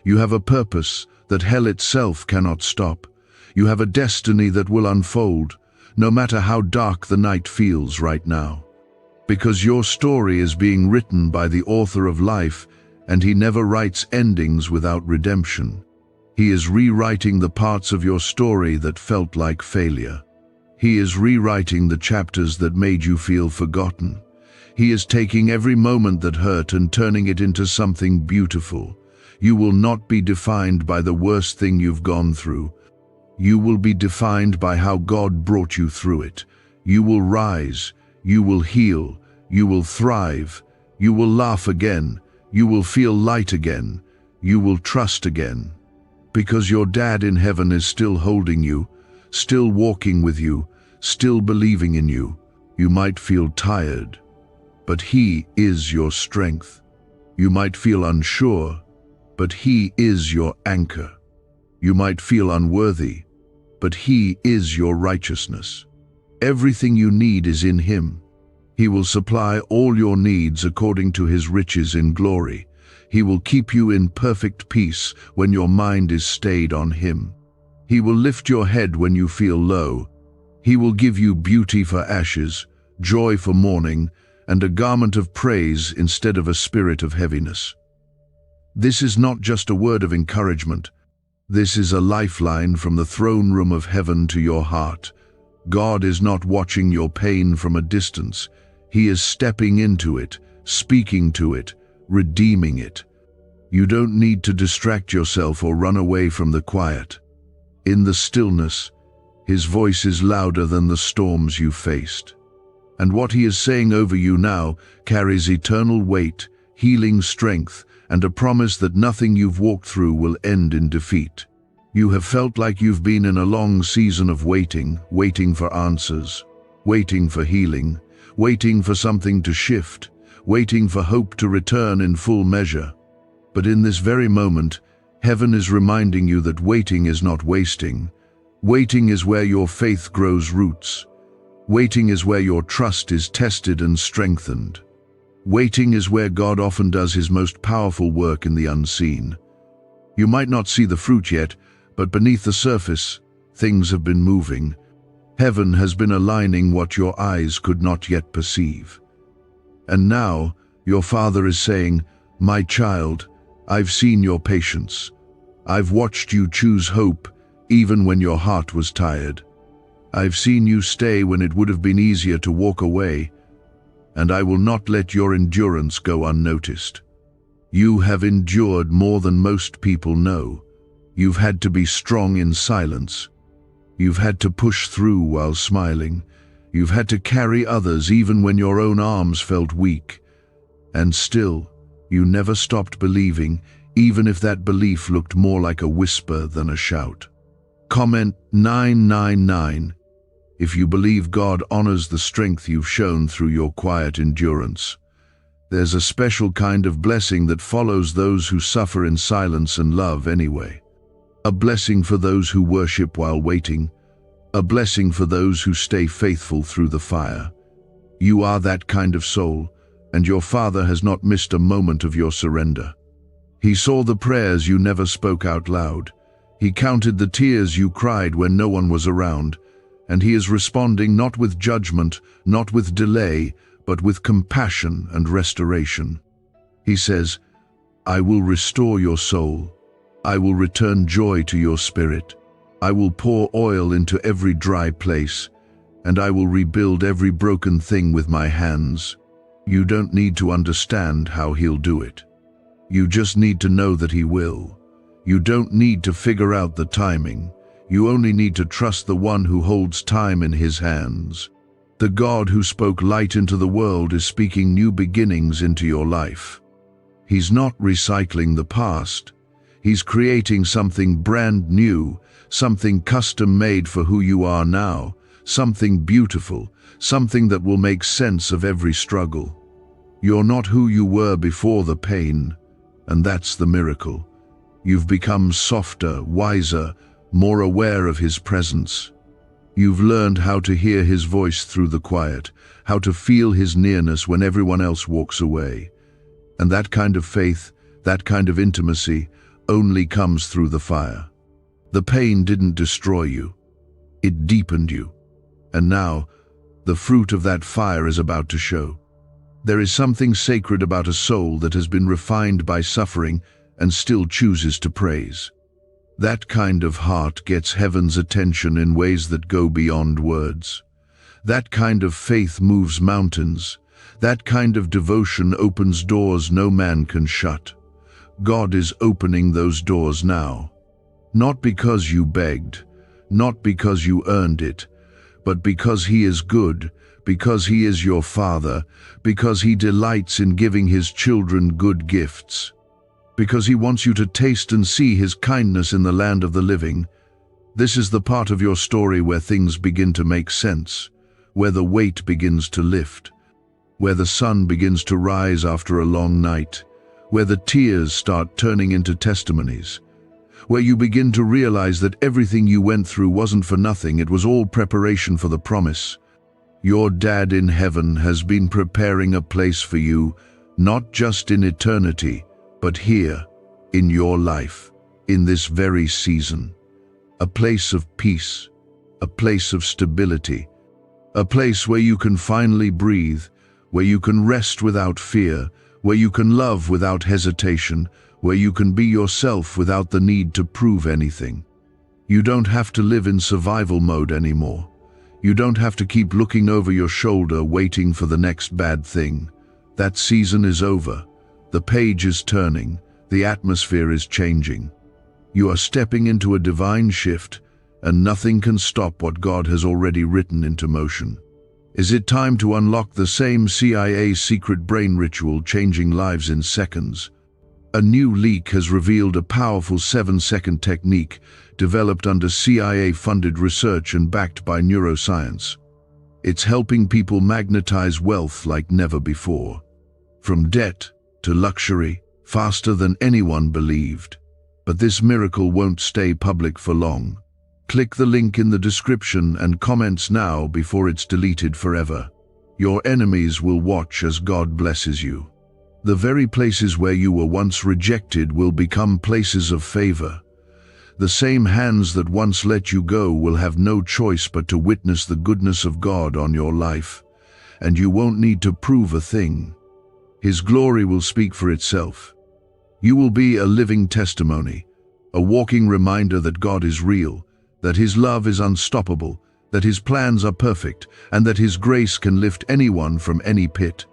Speaker 1: You have a purpose that hell itself cannot stop. You have a destiny that will unfold, no matter how dark the night feels right now. Because your story is being written by the author of life, and He never writes endings without redemption. He is rewriting the parts of your story that felt like failure. He is rewriting the chapters that made you feel forgotten. He is taking every moment that hurt and turning it into something beautiful. You will not be defined by the worst thing you've gone through. You will be defined by how God brought you through it. You will rise, you will heal, you will thrive, you will laugh again, you will feel light again, you will trust again. Because your Dad in heaven is still holding you, still walking with you, still believing in you. You might feel tired, but He is your strength. You might feel unsure, but He is your anchor. You might feel unworthy, but He is your righteousness. Everything you need is in Him. He will supply all your needs according to His riches in glory. He will keep you in perfect peace when your mind is stayed on Him. He will lift your head when you feel low. He will give you beauty for ashes, joy for mourning, and a garment of praise instead of a spirit of heaviness. This is not just a word of encouragement. This is a lifeline from the throne room of heaven to your heart. God is not watching your pain from a distance. He is stepping into it, speaking to it, redeeming it. You don't need to distract yourself or run away from the quiet. In the stillness, His voice is louder than the storms you faced. And what He is saying over you now carries eternal weight. healing strength, and a promise that nothing you've walked through will end in defeat. You have felt like you've been in a long season of waiting for answers, waiting for healing, waiting for something to shift, waiting for hope to return in full measure. But in this very moment, heaven is reminding you that waiting is not wasting. Waiting is where your faith grows roots. Waiting is where your trust is tested and strengthened. Waiting is where God often does his most powerful work in the unseen. You might not see the fruit yet, but beneath the surface, things have been moving. Heaven has been aligning what your eyes could not yet perceive. And now, your Father is saying, "My child, I've seen your patience. I've watched you choose hope, even when your heart was tired. I've seen you stay when it would have been easier to walk away, and I will not let your endurance go unnoticed. You have endured more than most people know. You've had to be strong in silence. You've had to push through while smiling. You've had to carry others even when your own arms felt weak. And still, you never stopped believing, even if that belief looked more like a whisper than a shout." Comment 999 if you believe God honors the strength you've shown through your quiet endurance. There's a special kind of blessing that follows those who suffer in silence and love anyway. A blessing for those who worship while waiting. A blessing for those who stay faithful through the fire. You are that kind of soul, and your Father has not missed a moment of your surrender. He saw the prayers you never spoke out loud. He counted the tears you cried when no one was around, and he is responding not with judgment, not with delay, but with compassion and restoration. He says, "I will restore your soul. I will return joy to your spirit. I will pour oil into every dry place, and I will rebuild every broken thing with my hands." You don't need to understand how he'll do it. You just need to know that he will. You don't need to figure out the timing. You only need to trust the one who holds time in his hands. The God who spoke light into the world is speaking new beginnings into your life. He's not recycling the past. He's creating something brand new, something custom-made for who you are now, something beautiful, something that will make sense of every struggle. You're not who you were before the pain, and that's the miracle. You've become softer, wiser, more aware of his presence. You've learned how to hear his voice through the quiet, how to feel his nearness when everyone else walks away. And that kind of faith, that kind of intimacy, only comes through the fire. The pain didn't destroy you. It deepened you. And now, the fruit of that fire is about to show. There is something sacred about a soul that has been refined by suffering and still chooses to praise. That kind of heart gets heaven's attention in ways that go beyond words. That kind of faith moves mountains. That kind of devotion opens doors no man can shut. God is opening those doors now. Not because you begged, not because you earned it, but because he is good, because he is your Father, because he delights in giving his children good gifts. Because he wants you to taste and see his kindness in the land of the living. This is the part of your story where things begin to make sense, where the weight begins to lift, where the sun begins to rise after a long night, where the tears start turning into testimonies, where you begin to realize that everything you went through wasn't for nothing, it was all preparation for the promise. Your Dad in heaven has been preparing a place for you, not just in eternity, but here, in your life, in this very season. A place of peace, a place of stability, a place where you can finally breathe, where you can rest without fear, where you can love without hesitation, where you can be yourself without the need to prove anything. You don't have to live in survival mode anymore. You don't have to keep looking over your shoulder waiting for the next bad thing. That season is over. The page is turning, the atmosphere is changing. You are stepping into a divine shift, and nothing can stop what God has already written into motion. Is it time to unlock the same CIA secret brain ritual changing lives in seconds? A new leak has revealed a powerful 7-second technique developed under CIA-funded research and backed by neuroscience. It's helping people magnetize wealth like never before. From debt to luxury, faster than anyone believed. But this miracle won't stay public for long. Click the link in the description and comments now before it's deleted forever. Your enemies will watch as God blesses you. The very places where you were once rejected will become places of favor. The same hands that once let you go will have no choice but to witness the goodness of God on your life. And you won't need to prove a thing. His glory will speak for itself. You will be a living testimony, a walking reminder that God is real, that His love is unstoppable, that His plans are perfect, and that His grace can lift anyone from any pit.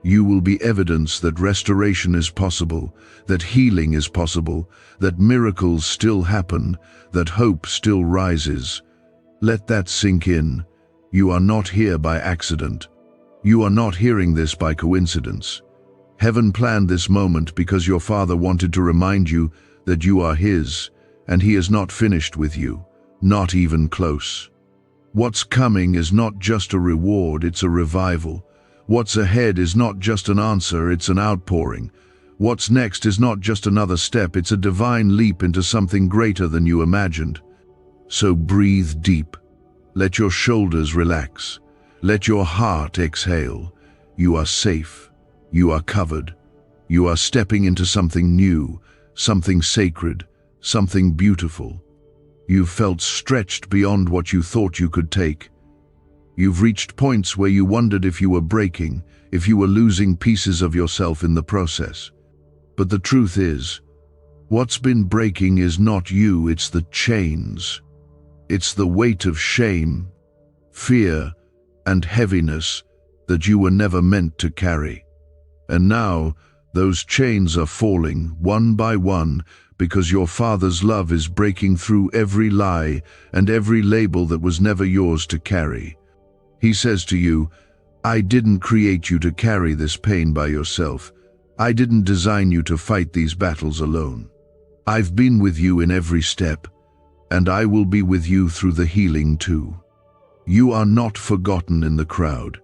Speaker 1: You will be evidence that restoration is possible, that healing is possible, that miracles still happen, that hope still rises. Let that sink in. You are not here by accident. You are not hearing this by coincidence. Heaven planned this moment because your Father wanted to remind you that you are His, and He is not finished with you. Not even close. What's coming is not just a reward, it's a revival. What's ahead is not just an answer, it's an outpouring. What's next is not just another step, it's a divine leap into something greater than you imagined. So breathe deep. Let your shoulders relax. Let your heart exhale. You are safe. You are covered. You are stepping into something new, something sacred, something beautiful. You've felt stretched beyond what you thought you could take. You've reached points where you wondered if you were breaking, if you were losing pieces of yourself in the process. But the truth is, what's been breaking is not you, it's the chains. It's the weight of shame, fear, and heaviness that you were never meant to carry. And now, those chains are falling, one by one, because your Father's love is breaking through every lie and every label that was never yours to carry. He says to you, I didn't create you to carry this pain by yourself. I didn't design you to fight these battles alone. I've been with you in every step, and I will be with you through the healing too. You are not forgotten in the crowd.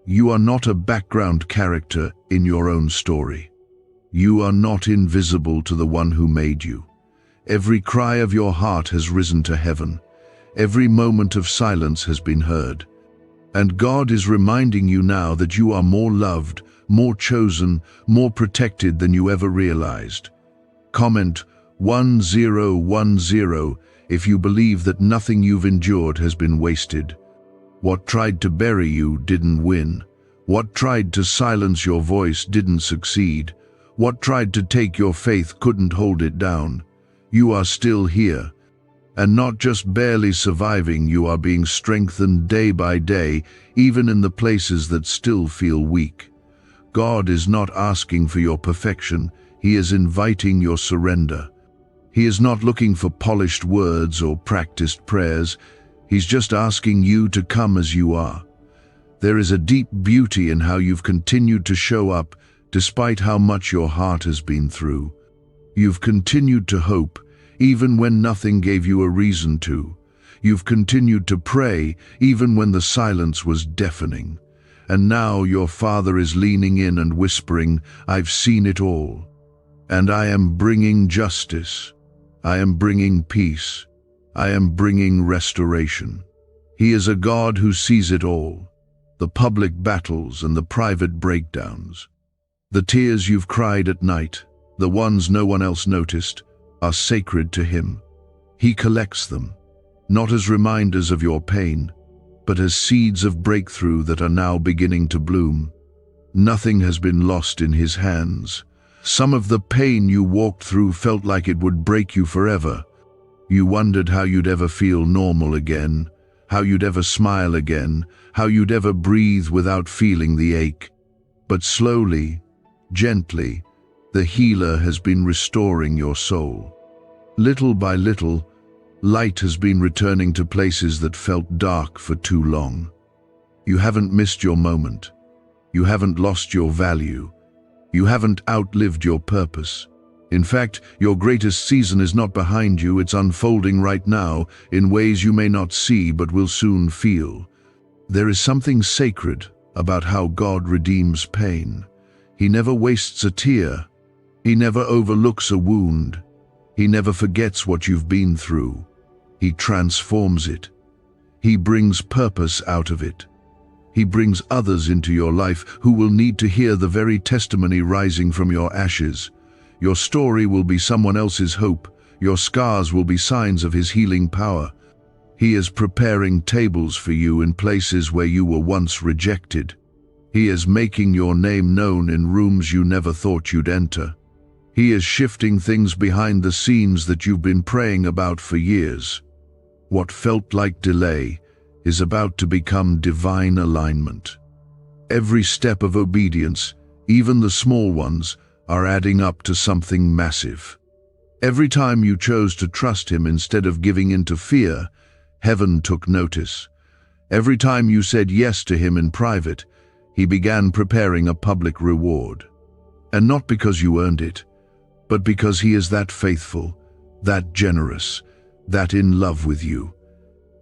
Speaker 1: You are not a background character in your own story. You are not invisible to the one who made you. Every cry of your heart has risen to heaven. Every moment of silence has been heard. And God is reminding you now that you are more loved, more chosen, more protected than you ever realized. Comment 1010 if you believe that nothing you've endured has been wasted. What tried to bury you didn't win. What tried to silence your voice didn't succeed. What tried to take your faith couldn't hold it down. You are still here. And not just barely surviving, you are being strengthened day by day, even in the places that still feel weak. God is not asking for your perfection. He is inviting your surrender. He is not looking for polished words or practiced prayers. He's just asking you to come as you are. There is a deep beauty in how you've continued to show up despite how much your heart has been through. You've continued to hope, even when nothing gave you a reason to. You've continued to pray, even when the silence was deafening. And now your Father is leaning in and whispering, I've seen it all. And I am bringing justice. I am bringing peace. I am bringing restoration. He is a God who sees it all, the public battles and the private breakdowns. The tears you've cried at night, the ones no one else noticed, are sacred to Him. He collects them, not as reminders of your pain, but as seeds of breakthrough that are now beginning to bloom. Nothing has been lost in His hands. Some of the pain you walked through felt like it would break you forever. You wondered how you'd ever feel normal again, how you'd ever smile again, how you'd ever breathe without feeling the ache. But slowly, gently, the healer has been restoring your soul. Little by little, light has been returning to places that felt dark for too long. You haven't missed your moment. You haven't lost your value. You haven't outlived your purpose. In fact, your greatest season is not behind you, it's unfolding right now in ways you may not see but will soon feel. There is something sacred about how God redeems pain. He never wastes a tear. He never overlooks a wound. He never forgets what you've been through. He transforms it. He brings purpose out of it. He brings others into your life who will need to hear the very testimony rising from your ashes. Your story will be someone else's hope. Your scars will be signs of His healing power. He is preparing tables for you in places where you were once rejected. He is making your name known in rooms you never thought you'd enter. He is shifting things behind the scenes that you've been praying about for years. What felt like delay is about to become divine alignment. Every step of obedience, even the small ones, are adding up to something massive. Every time you chose to trust Him instead of giving in to fear, heaven took notice. Every time you said yes to Him in private, He began preparing a public reward. And not because you earned it, but because He is that faithful, that generous, that in love with you.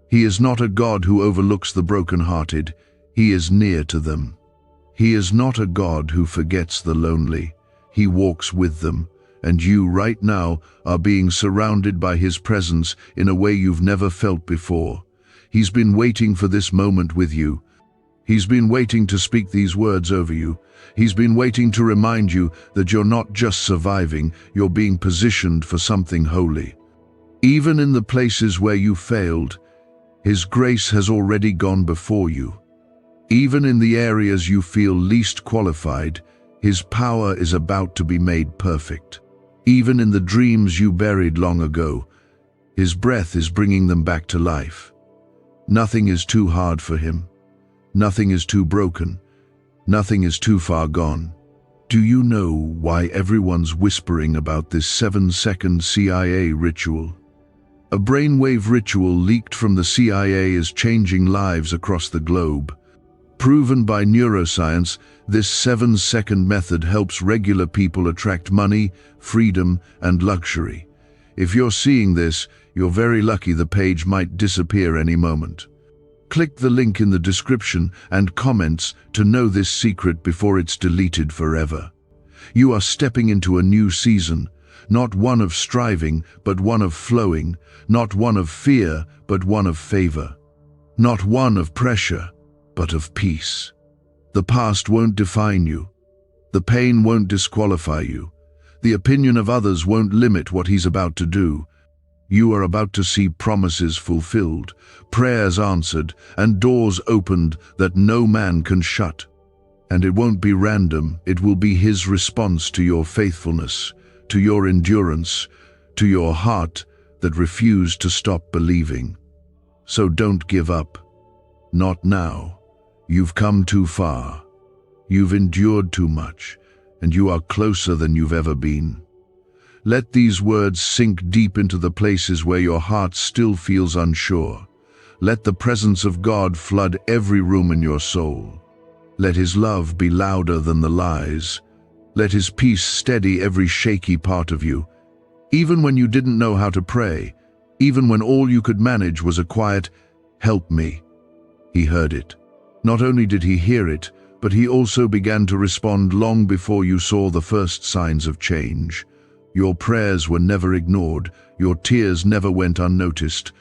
Speaker 1: He is not a God who overlooks the brokenhearted. He is near to them. He is not a God who forgets the lonely. He walks with them, and you right now are being surrounded by His presence in a way you've never felt before. He's been waiting for this moment with you. He's been waiting to speak these words over you. He's been waiting to remind you that you're not just surviving, you're being positioned for something holy. Even in the places where you failed, His grace has already gone before you. Even in the areas you feel least qualified, His power is about to be made perfect. Even in the dreams you buried long ago, His breath is bringing them back to life. Nothing is too hard for Him. Nothing is too broken. Nothing is too far gone. Do you know why everyone's whispering about this 7-second CIA ritual? A brainwave ritual leaked from the CIA is changing lives across the globe. Proven by neuroscience, this 7-second method helps regular people attract money, freedom, and luxury. If you're seeing this, you're very lucky. The page might disappear any moment. Click the link in the description and comments to know this secret before it's deleted forever. You are stepping into a new season, not one of striving, but one of flowing, not one of fear, but one of favor, not one of pressure, but of peace. The past won't define you. The pain won't disqualify you. The opinion of others won't limit what He's about to do. You are about to see promises fulfilled, prayers answered, and doors opened that no man can shut. And it won't be random. It will be His response to your faithfulness, to your endurance, to your heart that refused to stop believing. So don't give up. Not now. You've come too far. You've endured too much, and you are closer than you've ever been. Let these words sink deep into the places where your heart still feels unsure. Let the presence of God flood every room in your soul. Let His love be louder than the lies. Let His peace steady every shaky part of you. Even when you didn't know how to pray, even when all you could manage was a quiet, "Help me," He heard it. Not only did He hear it, but He also began to respond long before you saw the first signs of change. Your prayers were never ignored. Your tears never went unnoticed.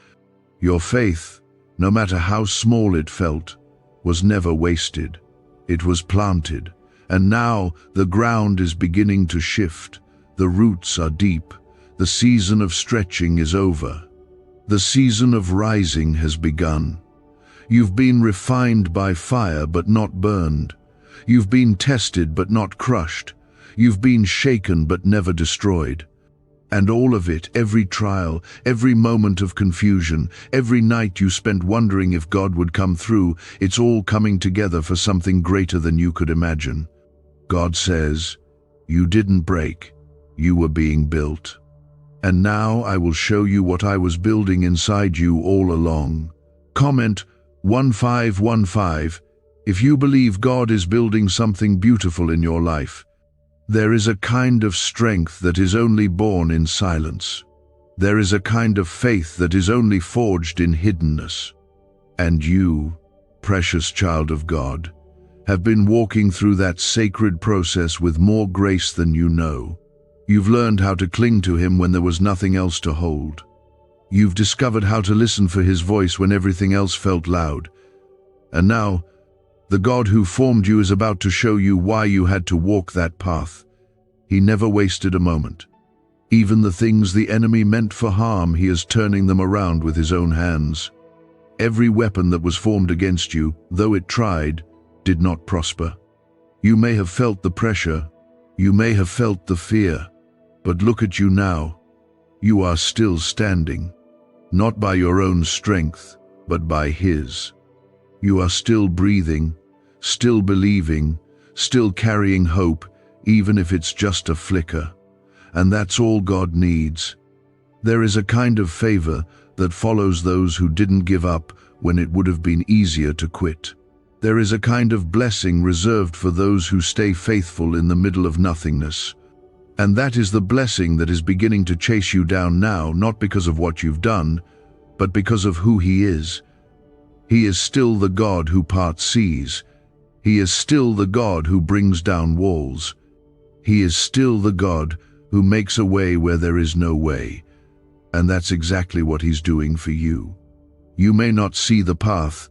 Speaker 1: Your faith, no matter how small it felt, was never wasted. It was planted. And now the ground is beginning to shift. The roots are deep. The season of stretching is over. The season of rising has begun. You've been refined by fire but not burned. You've been tested but not crushed. You've been shaken but never destroyed. And all of it, every trial, every moment of confusion, every night you spent wondering if God would come through, it's all coming together for something greater than you could imagine. God says, "You didn't break, you were being built. And now I will show you what I was building inside you all along." Comment 1515 If you believe God is building something beautiful in your life, there is a kind of strength that is only born in silence. There is a kind of faith that is only forged in hiddenness. And you, precious child of God, have been walking through that sacred process with more grace than you know. You've learned how to cling to Him when there was nothing else to hold. You've discovered how to listen for His voice when everything else felt loud. And now, the God who formed you is about to show you why you had to walk that path. He never wasted a moment. Even the things the enemy meant for harm, He is turning them around with His own hands. Every weapon that was formed against you, though it tried, did not prosper. You may have felt the pressure, you may have felt the fear, but look at you now. You are still standing, not by your own strength, but by His. You are still breathing, still believing, still carrying hope, even if it's just a flicker. And that's all God needs. There is a kind of favor that follows those who didn't give up when it would have been easier to quit. There is a kind of blessing reserved for those who stay faithful in the middle of nothingness. And that is the blessing that is beginning to chase you down now, not because of what you've done, but because of who He is. He is still the God who parts seas. He is still the God who brings down walls. He is still the God who makes a way where there is no way. And that's exactly what He's doing for you. You may not see the path,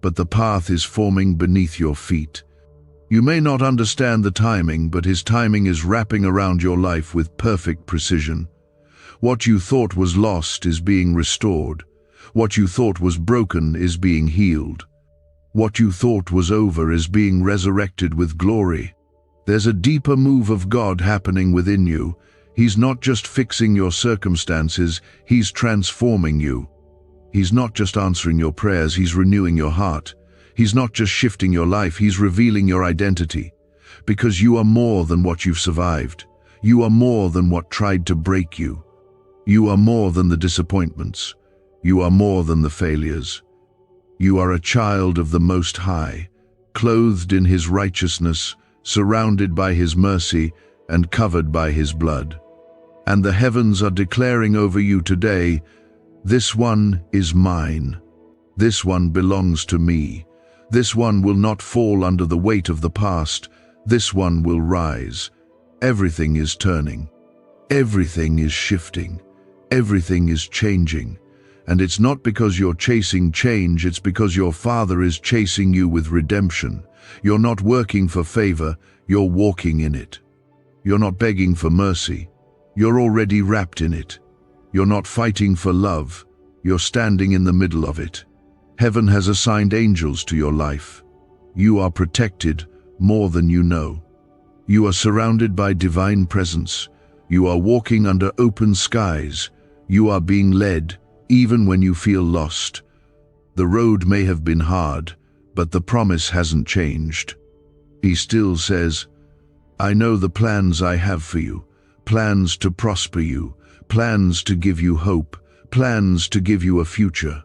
Speaker 1: but the path is forming beneath your feet. You may not understand the timing, but His timing is wrapping around your life with perfect precision. What you thought was lost is being restored. What you thought was broken is being healed. What you thought was over is being resurrected with glory. There's a deeper move of God happening within you. He's not just fixing your circumstances, He's transforming you. He's not just answering your prayers, He's renewing your heart. He's not just shifting your life, He's revealing your identity. Because you are more than what you've survived. You are more than what tried to break you. You are more than the disappointments. You are more than the failures. You are a child of the Most High, clothed in His righteousness, surrounded by His mercy, and covered by His blood. And the heavens are declaring over you today, this one is mine. This one belongs to me. This one will not fall under the weight of the past. This one will rise. Everything is turning. Everything is shifting. Everything is changing. And it's not because you're chasing change, it's because your Father is chasing you with redemption. You're not working for favor, you're walking in it. You're not begging for mercy, you're already wrapped in it. You're not fighting for love, you're standing in the middle of it. Heaven has assigned angels to your life. You are protected more than you know. You are surrounded by divine presence. You are walking under open skies. You are being led even when you feel lost. The road may have been hard, but the promise hasn't changed. He still says, I know the plans I have for you, plans to prosper you, plans to give you hope, plans to give you a future.